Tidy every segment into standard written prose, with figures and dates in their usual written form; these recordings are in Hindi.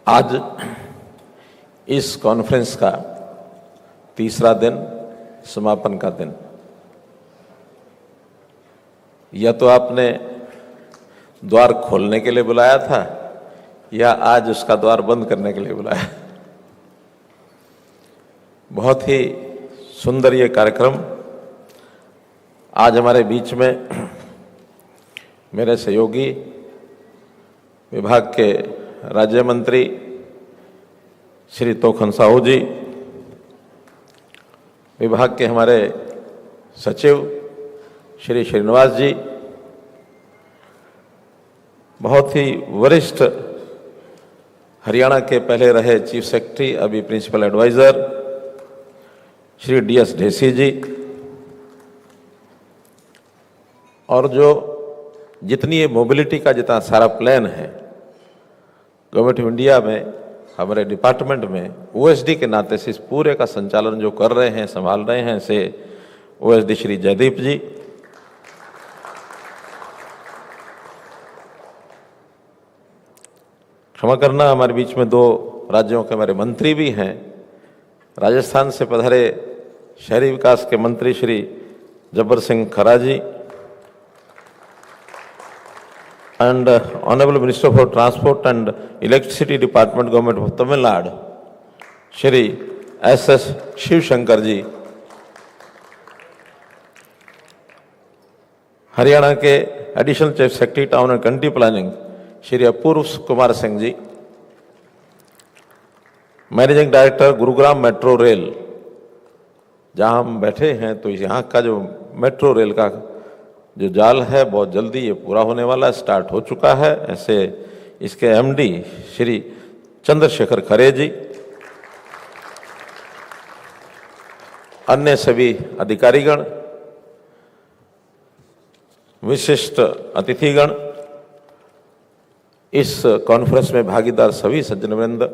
आज इस कॉन्फ्रेंस का तीसरा दिन, समापन का दिन। या तो आपने द्वार खोलने के लिए बुलाया था या आज उसका द्वार बंद करने के लिए बुलाया। बहुत ही सुंदर ये कार्यक्रम आज हमारे बीच में मेरे सहयोगी विभाग के राज्य मंत्री श्री तोखन साहू जी, विभाग के हमारे सचिव श्री श्रीनिवास जी, बहुत ही वरिष्ठ हरियाणा के पहले रहे चीफ सेक्रेटरी, अभी principal advisor Shri DS Dhesi ji, और जो जितनी ये मोबिलिटी का जितना सारा प्लान है गवर्नमेंट ऑफ इंडिया में, हमारे डिपार्टमेंट में OSD के नाते से इस पूरे का संचालन जो कर रहे हैं, संभाल रहे हैं, से OSD श्री जयदीप जी, क्षमा करना हमारे बीच में दो राज्यों के हमारे मंत्री भी हैं। राजस्थान से पधारे शहरी विकास के मंत्री श्री जब्बर सिंह खरा जी and Honorable Minister for Transport and Electricity Department, Government of Tamil Nadu, Shri SS Shiv Shankar ji, Haryana के additional chief secretary town and country planning Shri Apurva Kumar Singh ji, managing director Gurugram metro rail, जहां हम बैठे हैं तो यहाँ का जो मेट्रो रेल का जो जाल है बहुत जल्दी ये पूरा होने वाला, स्टार्ट हो चुका है। ऐसे इसके MD श्री चंद्रशेखर खरे जी, अन्य सभी अधिकारीगण, विशिष्ट अतिथिगण, इस कॉन्फ्रेंस में भागीदार सभी सज्जनवृंद,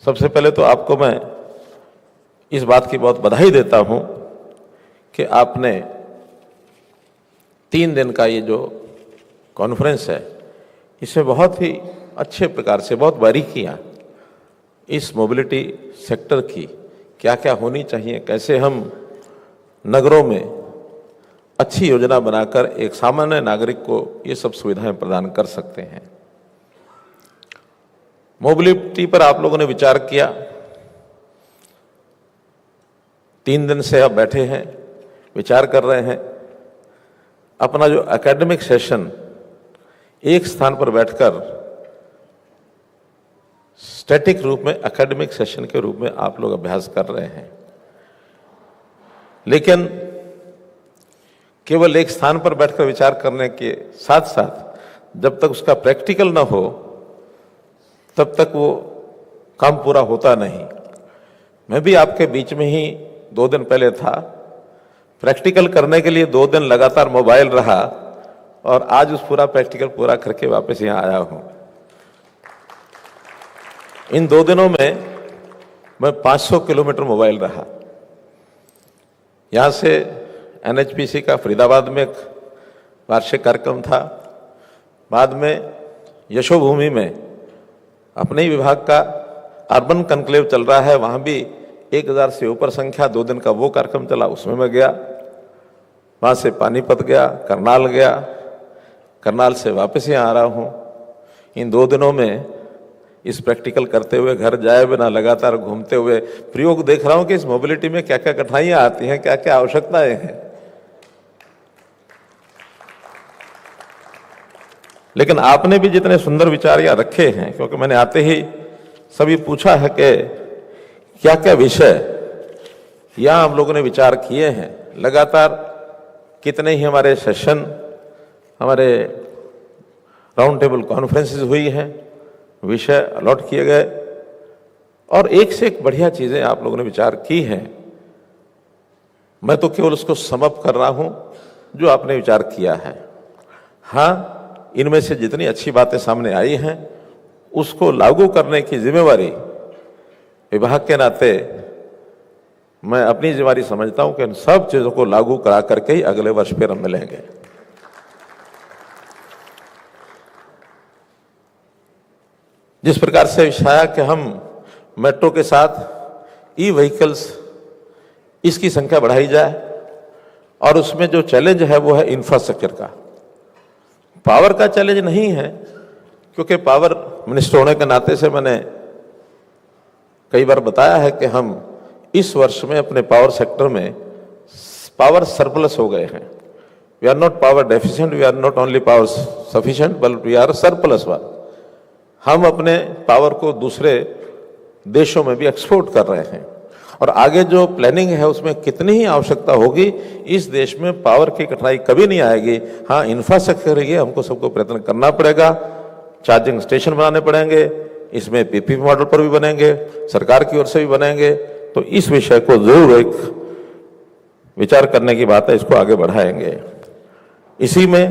सबसे पहले तो आपको मैं इस बात की बहुत बधाई देता हूं कि आपने 3 दिन का ये जो कॉन्फ्रेंस है इसमें बहुत ही अच्छे प्रकार से, बहुत बारीकियां इस मोबिलिटी सेक्टर की क्या क्या होनी चाहिए, कैसे हम नगरों में अच्छी योजना बनाकर एक सामान्य नागरिक को ये सब सुविधाएं प्रदान कर सकते हैं। मोबिलिटी पर आप लोगों ने विचार किया, 3 दिन से आप बैठे हैं, विचार कर रहे हैं। अपना जो एकेडमिक सेशन एक स्थान पर बैठकर स्टैटिक रूप में एकेडमिक सेशन के रूप में आप लोग अभ्यास कर रहे हैं, लेकिन केवल एक स्थान पर बैठकर विचार करने के साथ साथ जब तक उसका प्रैक्टिकल ना हो तब तक वो काम पूरा होता नहीं। मैं भी आपके बीच में ही 2 दिन पहले था, प्रैक्टिकल करने के लिए 2 दिन लगातार मोबाइल रहा और आज उस पूरा प्रैक्टिकल पूरा करके वापस यहाँ आया हूँ। इन 2 दिनों में मैं 500 किलोमीटर मोबाइल रहा। यहाँ से NHPC का फरीदाबाद में एक वार्षिक कार्यक्रम था, बाद में यशोभूमि में अपने ही विभाग का अर्बन कॉन्क्लेव चल रहा है, वहाँ भी 1000 से ऊपर संख्या 2 दिन का वो कार्यक्रम चला, उसमें मैं गया। वहाँ से पानीपत गया, करनाल गया, करनाल से वापस यहाँ आ रहा हूँ। इन 2 दिनों में इस प्रैक्टिकल करते हुए, घर जाए बिना लगातार घूमते हुए प्रयोग देख रहा हूँ कि इस मोबिलिटी में क्या क्या कठिनाइयाँ आती हैं, क्या क्या आवश्यकताएं हैं। लेकिन आपने भी जितने सुंदर विचार यहाँ रखे हैं, क्योंकि मैंने आते ही सभी पूछा है कि क्या क्या विषय यहाँ हम लोगों ने विचार किए हैं। लगातार कितने ही हमारे सेशन, हमारे राउंड टेबल कॉन्फ्रेंसेस हुई हैं, विषय अलॉट किए गए और एक से एक बढ़िया चीजें आप लोगों ने विचार की हैं। मैं तो केवल उसको समअप कर रहा हूं जो आपने विचार किया है। हाँ, इनमें से जितनी अच्छी बातें सामने आई हैं उसको लागू करने की जिम्मेवारी विभाग के नाते मैं अपनी जिम्मेदारी समझता हूं कि इन सब चीजों को लागू करा करके ही अगले वर्ष फिर हम मिलेंगे। जिस प्रकार से विचारा कि हम मेट्रो के साथ ई व्हीकल्स इसकी संख्या बढ़ाई जाए, और उसमें जो चैलेंज है वो है इंफ्रास्ट्रक्चर का। पावर का चैलेंज नहीं है, क्योंकि पावर मिनिस्टर होने के नाते से मैंने कई बार बताया है कि हम इस वर्ष में अपने पावर सेक्टर में पावर सरप्लस हो गए हैं। We are not power deficient, we are not only power sufficient, बल्कि वी आर सरप्लस वन। हम अपने पावर को दूसरे देशों में भी एक्सपोर्ट कर रहे हैं, और आगे जो प्लानिंग है उसमें कितनी ही आवश्यकता होगी, इस देश में पावर की कठिनाई कभी नहीं आएगी। हाँ, इंफ्रास्ट्रक्चर के लिए हमको सबको प्रयत्न करना पड़ेगा, चार्जिंग स्टेशन बनाने पड़ेंगे, इसमें पीपीपी मॉडल पर भी बनेंगे, सरकार की ओर से भी बनेंगे। तो इस विषय को जरूर एक विचार करने की बात है, इसको आगे बढ़ाएंगे। इसी में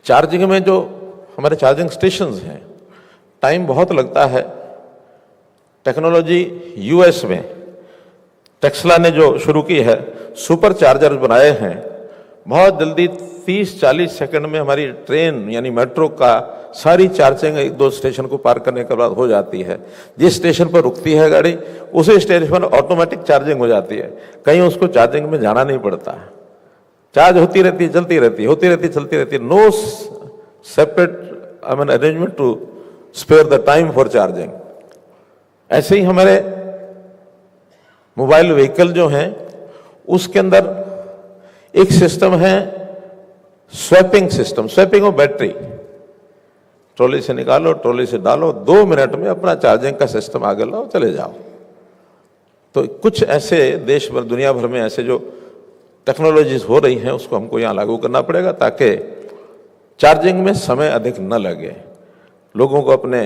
चार्जिंग में जो हमारे चार्जिंग स्टेशंस हैं, टाइम बहुत लगता है। टेक्नोलॉजी यूएस में टेस्ला ने जो शुरू की है, सुपर चार्जर बनाए हैं, बहुत जल्दी 30-40 सेकंड में हमारी ट्रेन यानी मेट्रो का सारी चार्जिंग एक दो स्टेशन को पार करने के बाद हो जाती है। जिस स्टेशन पर रुकती है गाड़ी, उसी स्टेशन पर ऑटोमेटिक चार्जिंग हो जाती है, कहीं उसको चार्जिंग में जाना नहीं पड़ता। चार्ज होती रहती है, चलती रहती है, होती रहती है, चलती रहती है। No separate arrangement to spare the time for charging. ऐसे ही हमारे मोबाइल व्हीकल जो हैं, उसके अंदर एक सिस्टम है swapping system, swapping of battery. Trolley से निकालो, ट्रॉली से डालो, 2 मिनट में अपना चार्जिंग का सिस्टम आगे लाओ, चले जाओ। तो कुछ ऐसे देश भर, दुनिया भर में ऐसे जो टेक्नोलॉजीज हो रही हैं, उसको हमको यहाँ लागू करना पड़ेगा, ताकि चार्जिंग में समय अधिक न लगे। लोगों को अपने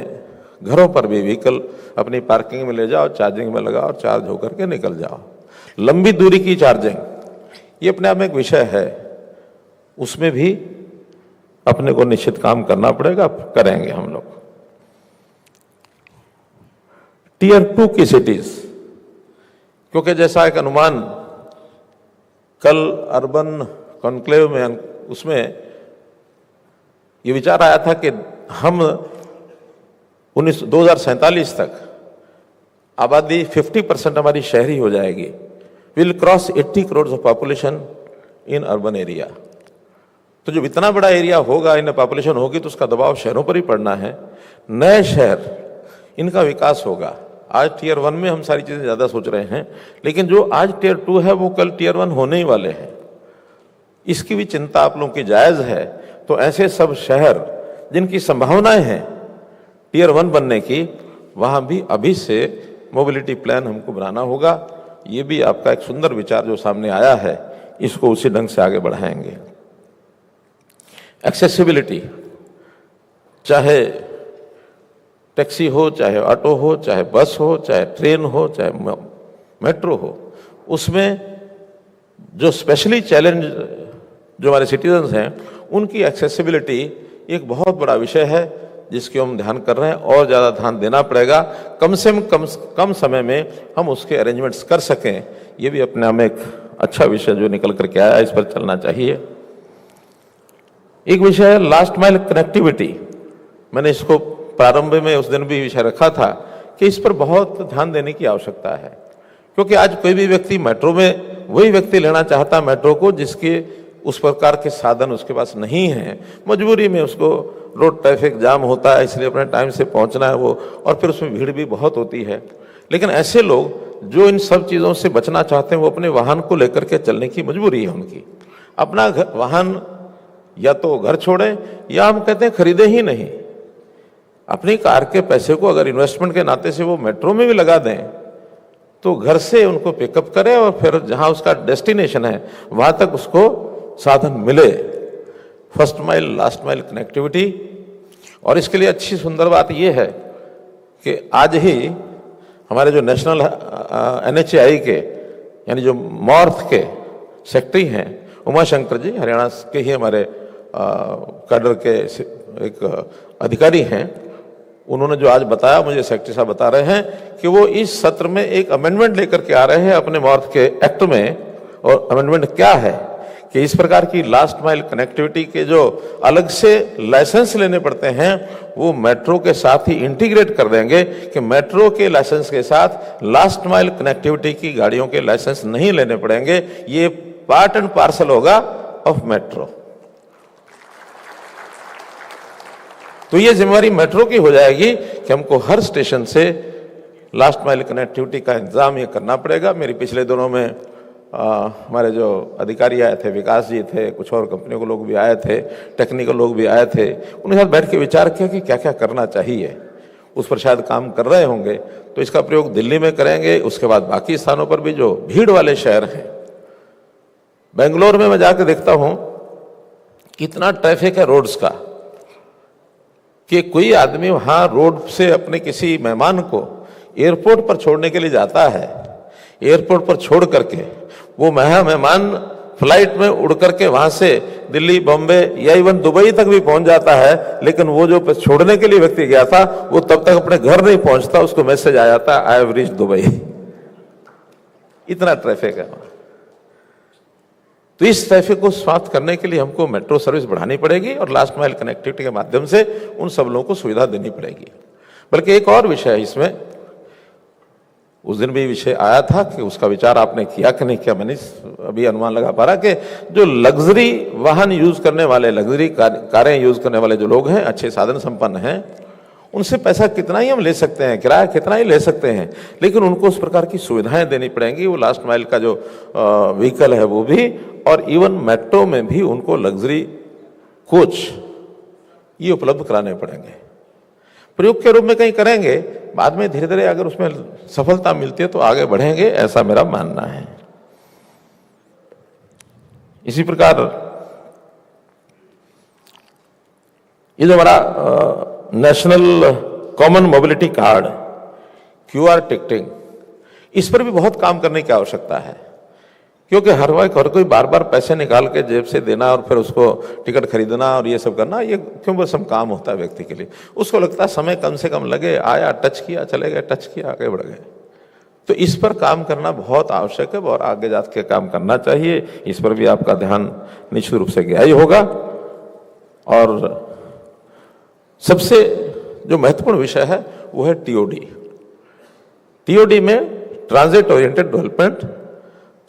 घरों पर भी व्हीकल अपनी पार्किंग में ले जाओ, चार्जिंग में लगाओ और चार्ज होकर के निकल जाओ। लंबी दूरी की चार्जिंग, ये अपने आप में एक विषय है, उसमें भी अपने को निश्चित काम करना पड़ेगा, करेंगे हम लोग। टियर 2 की सिटीज, क्योंकि जैसा एक अनुमान कल अर्बन कॉन्क्लेव में, उसमें ये विचार आया था कि हम 2047 तक आबादी 50% हमारी शहरी हो जाएगी। Will cross 80 crore of population in urban area. तो जब इतना बड़ा एरिया होगा, इन पॉपुलेशन होगी, तो उसका दबाव शहरों पर ही पड़ना है। नए शहर, इनका विकास होगा। आज टियर 1 में हम सारी चीजें ज्यादा सोच रहे हैं, लेकिन जो आज टियर 2 है वो कल टियर 1 होने ही वाले हैं। इसकी भी चिंता आप लोगों की जायज है। तो ऐसे सब शहर जिनकी संभावनाएं हैं टियर 1 बनने की, वहां भी अभी से मोबिलिटी प्लान हमको बनाना होगा। ये भी आपका एक सुंदर विचार जो सामने आया है, इसको उसी ढंग से आगे बढ़ाएंगे। एक्सेसिबिलिटी, चाहे टैक्सी हो, चाहे ऑटो हो, चाहे बस हो, चाहे ट्रेन हो, चाहे मेट्रो हो, उसमें जो स्पेशली चैलेंज जो हमारे सिटीजन्स हैं, उनकी एक्सेसिबिलिटी एक बहुत बड़ा विषय है, जिसकी हम ध्यान कर रहे हैं और ज़्यादा ध्यान देना पड़ेगा। कम से कम समय में हम उसके अरेंजमेंट्स कर सकें, ये भी अपने आप में एक अच्छा विषय जो निकल करके आया, इस पर चलना चाहिए। एक विषय है लास्ट माइल कनेक्टिविटी। मैंने इसको प्रारंभ में उस दिन भी विषय रखा था कि इस पर बहुत ध्यान देने की आवश्यकता है, क्योंकि आज कोई भी व्यक्ति मेट्रो में, वही व्यक्ति लेना चाहता है मेट्रो को जिसके उस प्रकार के साधन उसके पास नहीं है। मजबूरी में उसको रोड ट्रैफिक जाम होता है, इसलिए अपने टाइम से पहुंचना है वो, और फिर उसमें भीड़ भी बहुत होती है। लेकिन ऐसे लोग जो इन सब चीज़ों से बचना चाहते हैं, वो अपने वाहन को लेकर के चलने की मजबूरी है उनकी। अपना वाहन या तो घर छोड़ें, या हम कहते हैं खरीदे ही नहीं। अपनी कार के पैसे को अगर इन्वेस्टमेंट के नाते से वो मेट्रो में भी लगा दें, तो घर से उनको पिकअप करें और फिर जहां उसका डेस्टिनेशन है वहां तक उसको साधन मिले। First mile, last mile connectivity. और इसके लिए अच्छी सुंदर बात यह है कि आज ही हमारे जो नेशनल NHAI के यानी जो नॉर्थ के सेक्रेटरी हैं, उमाशंकर जी, हरियाणा के ही हमारे कैडर के एक अधिकारी हैं, उन्होंने जो आज बताया, मुझे सेक्रेटरी साहब बता रहे हैं कि वो इस सत्र में एक अमेंडमेंट लेकर के आ रहे हैं अपने नॉर्थ के एक्ट में। और अमेंडमेंट क्या है कि इस प्रकार की लास्ट माइल कनेक्टिविटी के जो अलग से लाइसेंस लेने पड़ते हैं वो मेट्रो के साथ ही इंटीग्रेट कर देंगे कि मेट्रो के लाइसेंस के साथ लास्ट माइल कनेक्टिविटी की गाड़ियों के लाइसेंस नहीं लेने पड़ेंगे। ये पार्ट एंड पार्सल होगा ऑफ मेट्रो। तो ये जिम्मेवारी मेट्रो की हो जाएगी कि हमको हर स्टेशन से लास्ट माइल कनेक्टिविटी का इंतजाम ये करना पड़ेगा। मेरी पिछले दिनों में हमारे जो अधिकारी आए थे, विकास जी थे, कुछ और कंपनियों के लोग भी आए थे, टेक्निकल लोग भी आए थे, उनके साथ बैठ के विचार किया कि क्या क्या करना चाहिए। उस पर शायद काम कर रहे होंगे, तो इसका प्रयोग दिल्ली में करेंगे। उसके बाद बाकी स्थानों पर भी जो भीड़ वाले शहर हैं, बेंगलोर में मैं जाकर देखता हूं कितना ट्रैफिक है रोड्स का, कि कोई आदमी वहां रोड से अपने किसी मेहमान को एयरपोर्ट पर छोड़ने के लिए जाता है, एयरपोर्ट पर छोड़ करके वो मेहमान फ्लाइट में उड़ करके वहां से दिल्ली, बॉम्बे या इवन दुबई तक भी पहुंच जाता है, लेकिन वो जो छोड़ने के लिए व्यक्ति गया था वो तब तक अपने घर नहीं पहुंचता, उसको मैसेज आ जाता है आई हैव रीच्ड दुबई। इतना ट्रैफिक है। तो इस ट्रैफिक को समाप्त करने के लिए हमको मेट्रो सर्विस बढ़ानी पड़ेगी और लास्ट माइल कनेक्टिविटी के माध्यम से उन सब लोगों को सुविधा देनी पड़ेगी। बल्कि एक और विषय है इसमें, उस दिन भी विषय आया था कि उसका विचार आपने किया कि नहीं किया, मैंने अभी अनुमान लगा पा रहा कि जो लग्जरी वाहन यूज करने वाले, लग्जरी कारें यूज करने वाले जो लोग हैं, अच्छे साधन संपन्न हैं, उनसे पैसा कितना ही हम ले सकते हैं, किराया कितना ही ले सकते हैं, लेकिन उनको उस प्रकार की सुविधाएं देनी पड़ेंगी। वो लास्ट माइल का जो व्हीकल है वो भी, और इवन मेट्रो में भी उनको लग्जरी कोच ये उपलब्ध कराने पड़ेंगे। प्रयोग के रूप में कहीं करेंगे, बाद में धीरे धीरे अगर उसमें सफलता मिलती है तो आगे बढ़ेंगे, ऐसा मेरा मानना है। इसी प्रकार ये जो हमारा national common mobility card, QR ticketing, इस पर भी बहुत काम करने की आवश्यकता है, क्योंकि हर कोई बार बार पैसे निकाल के जेब से देना और फिर उसको टिकट खरीदना और ये सब करना, ये क्यों बस हम काम होता है व्यक्ति के लिए। उसको लगता है समय कम से कम लगे, आया टच किया चले गए, टच किया आगे बढ़ गए। तो इस पर काम करना बहुत आवश्यक है और आगे जाके काम करना चाहिए। इस पर भी आपका ध्यान निश्चित रूप से गया ही होगा। और सबसे जो महत्वपूर्ण विषय है वो है टीओडी। टीओडी में ट्रांजिट ओरिएंटेड डेवलपमेंट,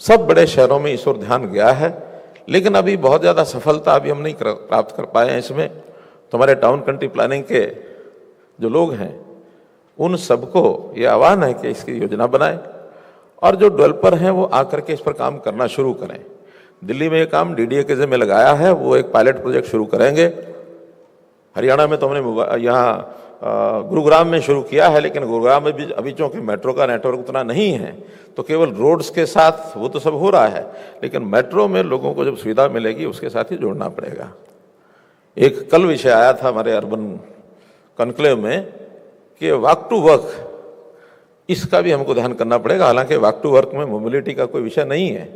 सब बड़े शहरों में इस ओर ध्यान गया है, लेकिन अभी बहुत ज़्यादा सफलता अभी हम नहीं प्राप्त कर पाए हैं इसमें। तो हमारे टाउन कंट्री प्लानिंग के जो लोग हैं उन सबको ये आह्वान है कि इसकी योजना बनाएं और जो डेवलपर हैं वो आकर के इस पर काम करना शुरू करें। दिल्ली में ये काम डीडीए के ज़िम्मे लगाया है, वो एक पायलट प्रोजेक्ट शुरू करेंगे। हरियाणा में तो हमने यहाँ गुरुग्राम में शुरू किया है, लेकिन गुरुग्राम में भी अभी चूंकि मेट्रो का नेटवर्क उतना नहीं है, तो केवल रोड्स के साथ वो तो सब हो रहा है, लेकिन मेट्रो में लोगों को जब सुविधा मिलेगी उसके साथ ही जोड़ना पड़ेगा। एक कल विषय आया था हमारे अर्बन कॉन्क्लेव में कि वॉक टू वर्क, इसका भी हमको ध्यान करना पड़ेगा। हालांकि वॉक टू वर्क में मोबिलिटी का कोई विषय नहीं है,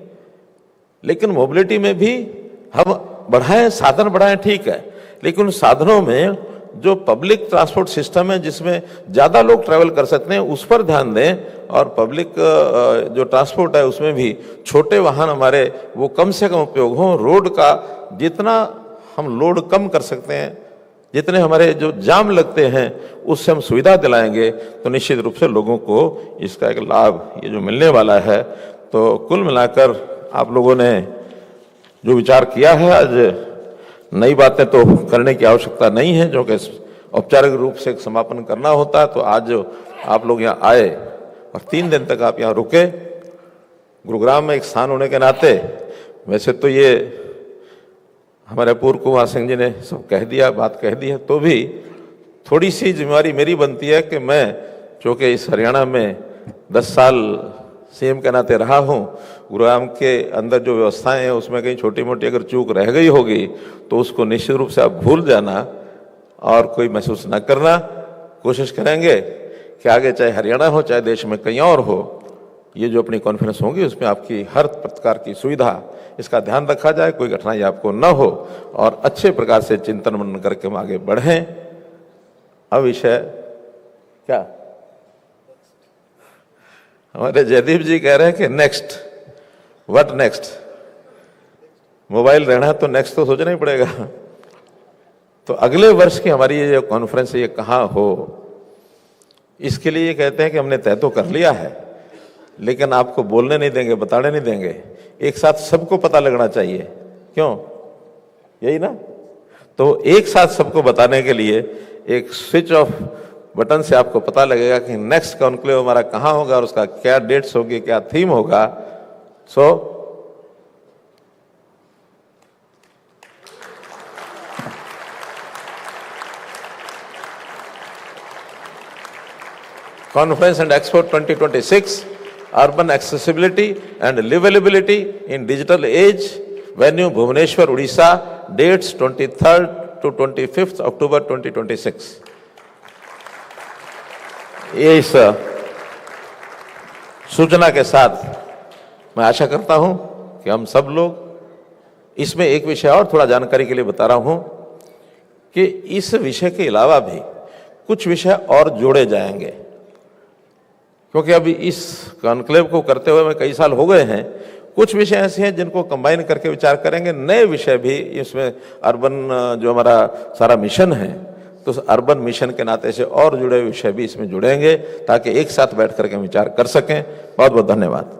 लेकिन मोबिलिटी में भी हम बढ़ाएं, साधन बढ़ाएं, ठीक है, लेकिन साधनों में जो पब्लिक ट्रांसपोर्ट सिस्टम है जिसमें ज़्यादा लोग ट्रैवल कर सकते हैं उस पर ध्यान दें, और पब्लिक जो ट्रांसपोर्ट है उसमें भी छोटे वाहन हमारे वो कम से कम उपयोग हों। रोड का जितना हम लोड कम कर सकते हैं, जितने हमारे जो जाम लगते हैं उससे हम सुविधा दिलाएंगे, तो निश्चित रूप से लोगों को इसका एक लाभ ये जो मिलने वाला है। तो कुल मिलाकर आप लोगों ने जो विचार किया है, आज नई बातें तो करने की आवश्यकता नहीं है, जो कि औपचारिक रूप से एक समापन करना होता है। तो आज आप लोग यहाँ आए और 3 दिन तक आप यहाँ रुके, गुरुग्राम में एक स्थान होने के नाते, वैसे तो ये हमारे पूर्व कुमार सिंह जी ने सब कह दिया, बात कह दी है, तो भी थोड़ी सी जिम्मेवारी मेरी बनती है कि मैं चूँकि इस हरियाणा में 10 साल सीएम के नाते रहा हूँ, गुरुग्राम के अंदर जो व्यवस्थाएं हैं उसमें कहीं छोटी मोटी अगर चूक रह गई होगी तो उसको निश्चित रूप से आप भूल जाना और कोई महसूस न करना। कोशिश करेंगे कि आगे चाहे हरियाणा हो चाहे देश में कहीं और हो, ये जो अपनी कॉन्फ्रेंस होगी उसमें आपकी हर प्रकार की सुविधा, इसका ध्यान रखा जाए, कोई कठिनाई आपको न हो और अच्छे प्रकार से चिंतन मनन करके हम आगे बढ़ें। अब विषय क्या, हमारे जयदीप जी कह रहे हैं कि नेक्स्ट, व्हाट नेक्स्ट, मोबाइल रहना है तो नेक्स्ट तो सोचना ही पड़ेगा। तो अगले वर्ष की हमारी ये जो कॉन्फ्रेंस है ये कहाँ हो, इसके लिए ये कहते हैं कि हमने तय तो कर लिया है, लेकिन आपको बोलने नहीं देंगे, बताने नहीं देंगे। एक साथ सबको पता लगना चाहिए, क्यों, यही ना? तो एक साथ सबको बताने के लिए एक स्विच ऑफ बटन से आपको पता लगेगा कि नेक्स्ट कॉन्क्लेव हमारा कहाँ होगा और उसका क्या डेट्स होगी, क्या थीम होगा। सो Conference and Expo 2026, Urban Accessibility and Livability in Digital Age, venue Bhubaneswar, Odisha, dates 23rd to 25th October 2026। ये इस सूचना के साथ मैं आशा करता हूं कि हम सब लोग इसमें एक विषय और थोड़ा जानकारी के लिए बता रहा हूं कि इस विषय के अलावा भी कुछ विषय और जोड़े जाएंगे, क्योंकि अभी इस कॉन्क्लेव को करते हुए में कई साल हो गए हैं। कुछ विषय ऐसे हैं जिनको कंबाइन करके विचार करेंगे, नए विषय भी इसमें अर्बन जो हमारा सारा मिशन है, तो अर्बन मिशन के नाते से और जुड़े विषय भी इसमें जुड़ेंगे ताकि एक साथ बैठ करके विचार कर सकें। बहुत बहुत धन्यवाद।